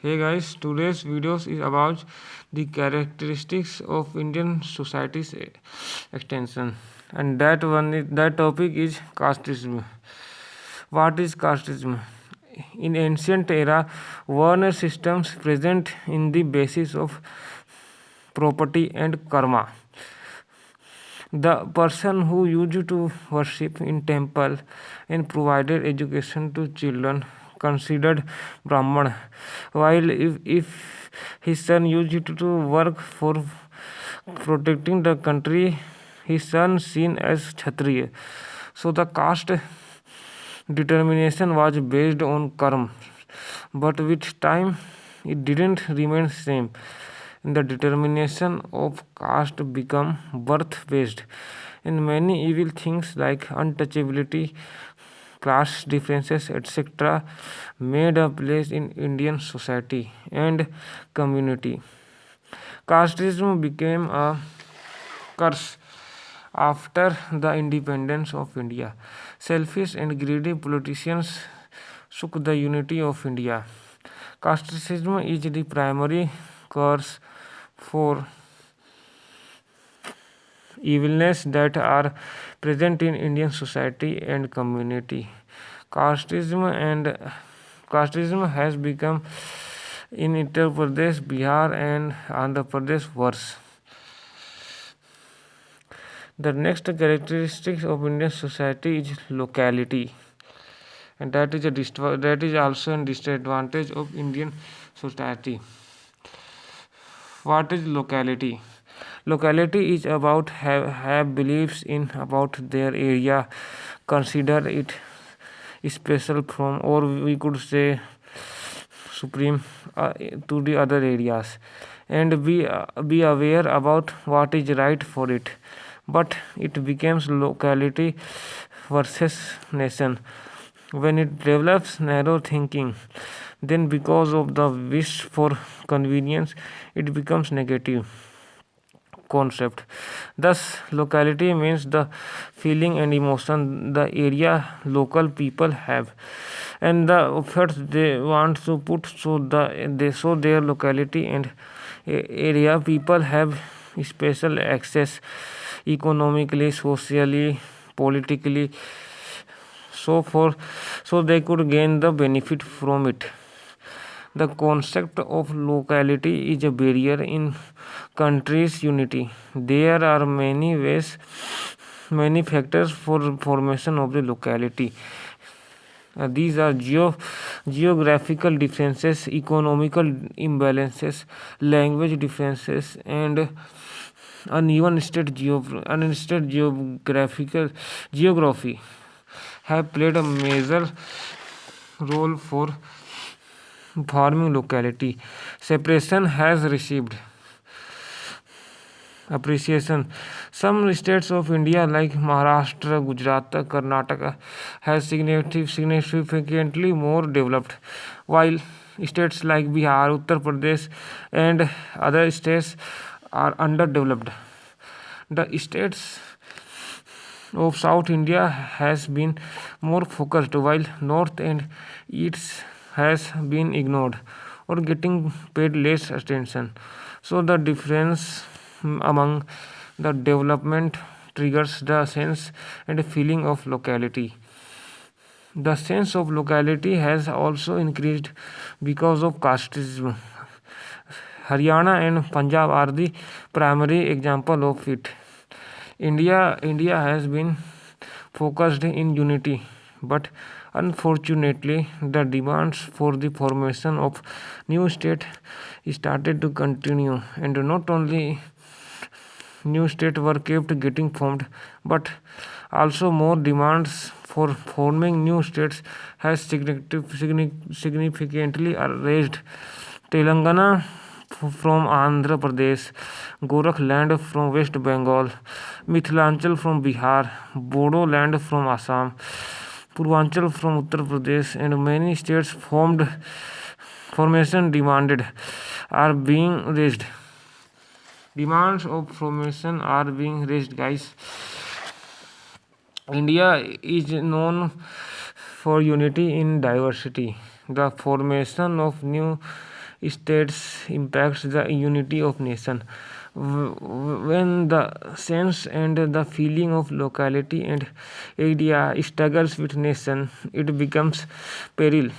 Hey guys, today's video is about the characteristics of Indian society's extension, and that topic is casteism. What is casteism? In ancient era, Warner systems present in the basis of property and karma. The person who used to worship in temple and provided education to children considered Brahman, while if his son used to work for protecting the country, his son seen as Kshatriya. So the caste determination was based on karma, but with time it didn't remain same. The determination of caste become birth based, and many evil things like untouchability, class differences, etc., made a place in Indian society and community. Casteism became a curse after the independence of India. Selfish and greedy politicians shook the unity of India. Casteism is the primary cause for evilness that are present in Indian society and community. Casteism and casteism has become in Uttar Pradesh, Bihar, and Andhra Pradesh worse. The next characteristic of Indian society is locality, and that is also a disadvantage of Indian society. What is locality? Locality is about have beliefs in about their area, consider it special from, or we could say supreme to the other areas, and be aware about what is right for it. But it becomes locality versus nation when it develops narrow thinking. Then, because of the wish for convenience, it becomes negative concept. Thus, locality means the feeling and emotion the area local people have, and the efforts they want to put so they show their locality and area people have special access economically, socially, politically, so they could gain the benefit from it. The concept of locality is a barrier in countries' unity. There are many ways, many factors for formation of the locality. These are geographical differences, economical imbalances, language differences, and uneven state geographical geography have played a major role for farming locality. Separation has received appreciation. Some states of India like Maharashtra, Gujarat, Karnataka has significantly more developed, while states like Bihar, Uttar Pradesh, and other states are underdeveloped. The states of South India has been more focused, while North and East has been ignored or getting paid less attention. So the difference among the development triggers the sense and feeling of locality. The sense of locality has also increased because of casteism. Haryana and Punjab are the primary example of it. India has been focused in unity, but unfortunately, the demands for the formation of new state started to continue, and not only new states were kept getting formed, but also more demands for forming new states has significantly raised. Telangana from Andhra Pradesh, Gorakhland from West Bengal, Mithilanchal from Bihar, Bodo land from Assam, Purvanchal from Uttar Pradesh, and many states formation demanded are being raised. Demands of formation are being raised, guys. India is known for unity in diversity. The formation of new states impacts the unity of nation. When the sense and the feeling of locality and area struggles with nation, it becomes peril.